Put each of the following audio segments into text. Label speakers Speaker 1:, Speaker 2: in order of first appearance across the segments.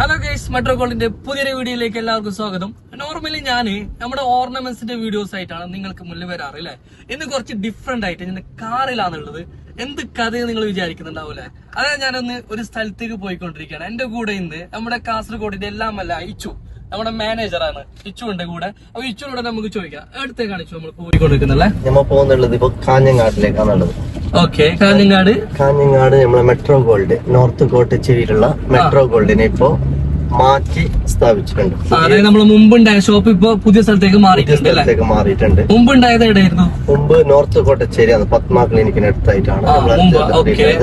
Speaker 1: Hello guys, metro ഗോൾഡിന്റെ പുതിയൊരു വീഡിയോയിലേക്ക് എല്ലാവർക്കും സ്വാഗതം. നോർമലി ഞാന് നമ്മുടെ ഓർണമെന്റ്സിന്റെ വീഡിയോസ് ആയിട്ടാണ് നിങ്ങൾക്ക് മുന്നിൽ വരാറ് അല്ലെ. ഇന്ന് കുറച്ച് ഡിഫറെന്റ് ആയിട്ട് ഞാൻ കാറിലാണുള്ളത്. എന്ത് കഥയും നിങ്ങൾ വിചാരിക്കുന്നുണ്ടാവൂലെ. അതായത് ഞാനൊന്ന് ഒരു സ്ഥലത്തേക്ക് പോയിക്കൊണ്ടിരിക്കുകയാണ്. എന്റെ കൂടെ ഇന്ന് നമ്മുടെ കാസർഗോഡിന്റെ എല്ലാമല്ല ഇച്ചു, നമ്മുടെ മാനേജറാണ്. ഇച്ചു ഉണ്ട് കൂടെ. അപ്പൊ ഇച്ചുനോട് നമുക്ക് ചോദിക്കാം, എടുത്തേക്കാണ് ഇച്ചു നമ്മൾ പോയിക്കൊണ്ടിരിക്കുന്നല്ലേ?
Speaker 2: നമ്മൾ പോകുന്നുള്ളത് ഇപ്പൊ കാഞ്ഞങ്ങാട്ടിലേക്കാണുള്ളത്.
Speaker 1: ഓക്കെ, കാഞ്ഞങ്ങാട്
Speaker 2: നമ്മളെ മെട്രോ ഗോൾഡ് നോർത്ത് കോട്ടച്ചേരിയിലുള്ള മെട്രോ ഗോൾഡിനെ ഇപ്പോ മാറ്റി സ്ഥാപിച്ചിട്ടുണ്ട്.
Speaker 1: അതായത് നമ്മൾ മുമ്പുണ്ടായ ഷോപ്പ് ഇപ്പൊ പുതിയ സ്ഥലത്തേക്ക് മാറിയിട്ടുണ്ട്. മുമ്പുണ്ടായത് എവിടെയായിരുന്നു?
Speaker 2: മുമ്പ് നോർത്ത് കോട്ടച്ചേരിയാണ്, പത്മ ക്ലിനിക്കിന് അടുത്തായിട്ടാണ്.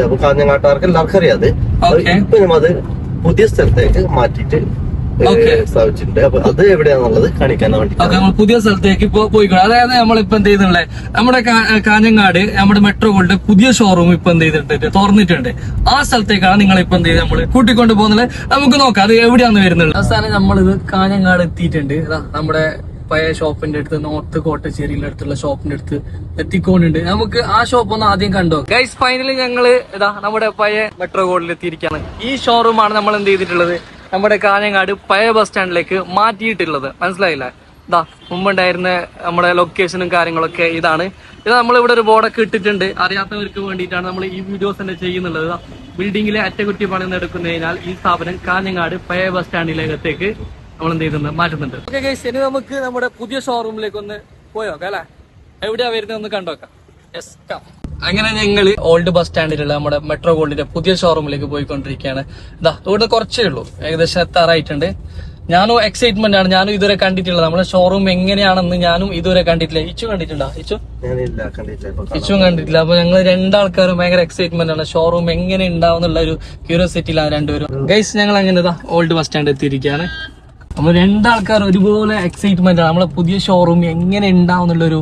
Speaker 2: അപ്പൊ കാഞ്ഞങ്ങാട്ടുകാർക്ക് എല്ലാവർക്കും അറിയാതെ. ഇപ്പൊ അത് പുതിയ സ്ഥലത്തേക്ക് മാറ്റിയിട്ട് സ്ഥാപിച്ചിട്ടുണ്ട്. അപ്പൊ അത് എവിടെയാന്നുള്ളത് കാണിക്കാൻ വേണ്ടി
Speaker 1: നമ്മൾ പുതിയ സ്ഥലത്തേക്ക് ഇപ്പൊ പോയിക്കോളാം. അതായത് നമ്മളിപ്പോ എന്ത് ചെയ്യുന്നുള്ളേ, നമ്മുടെ കാഞ്ഞങ്ങാട് നമ്മുടെ മെട്രോ ഗോൾഡ് പുതിയ ഷോറൂം ഇപ്പൊ എന്ത് ചെയ്തിട്ടുണ്ട്, തുറന്നിട്ടുണ്ട്. ആ സ്ഥലത്തേക്കാണ് നിങ്ങൾ ഇപ്പൊ എന്ത് ചെയ്ത് നമ്മള് കൂട്ടിക്കൊണ്ട് പോകുന്നത്. നമുക്ക് നോക്കാം അത് എവിടെയാന്ന് വരുന്നത്. അവസാനം നമ്മളിത് കാഞ്ഞങ്ങാട് എത്തിയിട്ടുണ്ട്. നമ്മുടെ പഴയ ഷോപ്പിന്റെ അടുത്ത്, നോർത്ത് കോട്ടച്ചേരിയുടെ അടുത്തുള്ള ഷോപ്പിന്റെ അടുത്ത് എത്തിക്കൊണ്ടുണ്ട്. നമുക്ക് ആ ഷോപ്പ് ഒന്ന് ആദ്യം കണ്ടോ. ഗൈസ്, ഫൈനലി ഞങ്ങള് നമ്മുടെ പഴയ മെട്രോ ഗോൾഡിൽ എത്തിയിരിക്കുകയാണ്. ഈ ഷോറൂമാണ് നമ്മൾ എന്ത് ചെയ്തിട്ടുള്ളത്, നമ്മുടെ കാഞ്ഞങ്ങാട് പഴയ ബസ് സ്റ്റാൻഡിലേക്ക് മാറ്റിയിട്ടുള്ളത്. മനസ്സിലായില്ല? മുമ്പുണ്ടായിരുന്ന നമ്മുടെ ലൊക്കേഷനും കാര്യങ്ങളൊക്കെ ഇതാണ്. ഇത് നമ്മളിവിടെ ഒരു ബോർഡൊക്കെ ഇട്ടിട്ടുണ്ട്. അറിയാത്തവർക്ക് വേണ്ടിയിട്ടാണ് നമ്മൾ ഈ വീഡിയോസ് തന്നെ ചെയ്യുന്നുള്ളത്. ബിൽഡിംഗിലെ അറ്റകുറ്റപ്പണി നടക്കുന്നതിനാൽ ഈ സ്ഥാപനം കാഞ്ഞങ്ങാട് പഴയ ബസ് സ്റ്റാൻഡിലേക്കത്തേക്ക് നമ്മൾ എന്ത് ചെയ്യുന്നുണ്ട്, മാറ്റുന്നുണ്ട്. ഓക്കെ ഗൈസ്, ഇനി നമുക്ക് നമ്മുടെ പുതിയ ഷോറൂമിലേക്ക് ഒന്ന് പോയോക്കാം അല്ലെ. എവിടെയാ വരുന്നത് ഒന്ന് കണ്ടോക്കാം. Yes, come. അങ്ങനെ ഞങ്ങള് ഓൾഡ് ബസ് സ്റ്റാൻഡിലുള്ള നമ്മുടെ മെട്രോ ഗോൾഡിന്റെ പുതിയ ഷോറൂമിലേക്ക് പോയിക്കൊണ്ടിരിക്കുകയാണ്. ഇവിടെ കുറച്ചേ ഉള്ളൂ, ഏകദേശം എത്താറായിട്ടുണ്ട്. ഞാനും എക്സൈറ്റ്മെന്റ് ആണ്. ഞാനും ഇതുവരെ കണ്ടിട്ടില്ല നമ്മുടെ ഷോറൂം എങ്ങനെയാണെന്ന്. ഞാനും ഇതുവരെ കണ്ടിട്ടില്ല. ഇച്ചു കണ്ടിട്ടുണ്ടോ? ഇച്ചും കണ്ടിട്ടില്ല. അപ്പൊ ഞങ്ങൾ രണ്ടാൾക്കാരും ഭയങ്കര എക്സൈറ്റ്മെന്റ് ആണ്. ഷോറൂം എങ്ങനെ ഉണ്ടാവും എന്നുള്ള ഒരു ക്യൂരിയോസിറ്റിയിലാണ് രണ്ടുപേരും. ഗൈസ്, ഞങ്ങൾ അങ്ങനെ ഓൾഡ് ബസ് സ്റ്റാൻഡ് എത്തിയിരിക്കുകയാണ്. നമ്മൾ രണ്ടാൾക്കാർ ഒരുപോലെ എക്സൈറ്റ്മെന്റ് ആണ്. നമ്മളെ പുതിയ ഷോറൂം എങ്ങനെ ഉണ്ടാവും എന്നുള്ളൊരു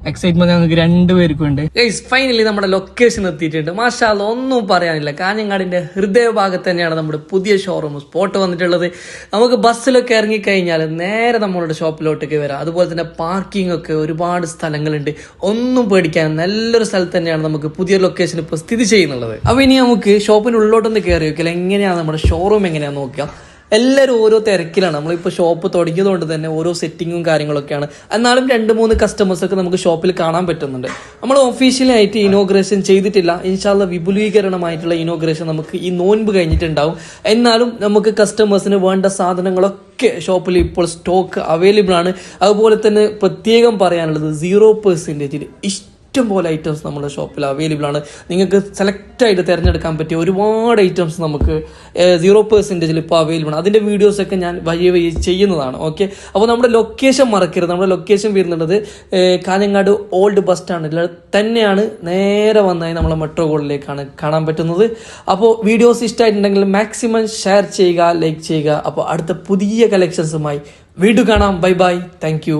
Speaker 1: എക്സൈറ്റ്മെന്റ് ഞങ്ങൾക്ക് രണ്ടുപേർക്കും ഉണ്ട്. ഗൈസ്, ഫൈനലി നമ്മുടെ ലൊക്കേഷൻ എത്തിയിട്ടുണ്ട്. മാഷാ അല്ലാഹ്, ഒന്നും പറയാനില്ല. കാഞ്ഞങ്ങാടിന്റെ ഹൃദയഭാഗത്ത് തന്നെയാണ് നമ്മുടെ പുതിയ ഷോറൂം സ്പോട്ട് വന്നിട്ടുള്ളത്. നമുക്ക് ബസ്സിലൊക്കെ ഇറങ്ങിക്കഴിഞ്ഞാൽ നേരെ നമ്മളുടെ ഷോപ്പിലോട്ടൊക്കെ വരാം. അതുപോലെ തന്നെ പാർക്കിംഗ് ഒക്കെ ഒരുപാട് സ്ഥലങ്ങളുണ്ട്. ഒന്നും പേടിക്കാൻ നല്ലൊരു സ്ഥലത്ത് തന്നെയാണ് നമുക്ക് പുതിയ ലൊക്കേഷൻ ഇപ്പോൾ സ്ഥിതി ചെയ്യുന്നുള്ളത്. അപ്പൊ ഇനി നമുക്ക് ഷോപ്പിന്റെ ഉള്ളോട്ടൊന്ന് കയറി വെക്കില്ല, എങ്ങനെയാണ് നമ്മുടെ ഷോറൂം എങ്ങനെയാന്ന് നോക്കാം. എല്ലാവരും ഓരോ തിരക്കിലാണ്. നമ്മളിപ്പോൾ ഷോപ്പ് തുടങ്ങിയതുകൊണ്ട് തന്നെ ഓരോ സെറ്റിങ്ങും കാര്യങ്ങളൊക്കെയാണ്. എന്നാലും 2-3 കസ്റ്റമേഴ്സൊക്കെ നമുക്ക് ഷോപ്പിൽ കാണാൻ പറ്റുന്നുണ്ട്. നമ്മൾ ഒഫീഷ്യലായിട്ട് ഇനോഗ്രേഷൻ ചെയ്തിട്ടില്ല. ഇൻഷാ അല്ലാഹ് വിപുലീകരണമായിട്ടുള്ള ഇനോഗ്രേഷൻ നമുക്ക് ഈ നോൻപ് കഴിഞ്ഞിട്ടുണ്ടാവും. എന്നാലും നമുക്ക് കസ്റ്റമേഴ്സിന് വേണ്ട സാധനങ്ങളൊക്കെ ഷോപ്പിൽ ഇപ്പോൾ സ്റ്റോക്ക് അവൈലബിൾ ആണ്. അതുപോലെ തന്നെ പ്രത്യേകം പറയാനുള്ളത് 0% ഇഷ്ടം പോലെ ഐറ്റംസ് നമ്മുടെ ഷോപ്പിൽ അവൈലബിൾ ആണ്. നിങ്ങൾക്ക് സെലക്ട് ആയിട്ട് തിരഞ്ഞെടുക്കാൻ പറ്റിയ ഒരുപാട് ഐറ്റംസ് നമുക്ക് 0% ഇപ്പോൾ അവൈലബിൾ ആണ്. അതിൻ്റെ വീഡിയോസൊക്കെ ഞാൻ വഴി ചെയ്യുന്നതാണ്. ഓക്കെ, അപ്പോൾ നമ്മുടെ ലൊക്കേഷൻ മറക്കരുത്. നമ്മുടെ ലൊക്കേഷൻ വരുന്നുള്ളത് കാഞ്ഞങ്ങാട് ഓൾഡ് ബസ് സ്റ്റാൻഡിൽ തന്നെയാണ്. നേരെ വന്നായി നമ്മളെ മെട്രോ ഗോൾഡിലേക്കാണ് കാണാൻ പറ്റുന്നത്. അപ്പോൾ വീഡിയോസ് ഇഷ്ടമായിട്ടുണ്ടെങ്കിൽ മാക്സിമം ഷെയർ ചെയ്യുക, ലൈക്ക് ചെയ്യുക. അപ്പോൾ അടുത്ത പുതിയ കളക്ഷൻസുമായി വീണ്ടും കാണാം. Bye bye, thank you.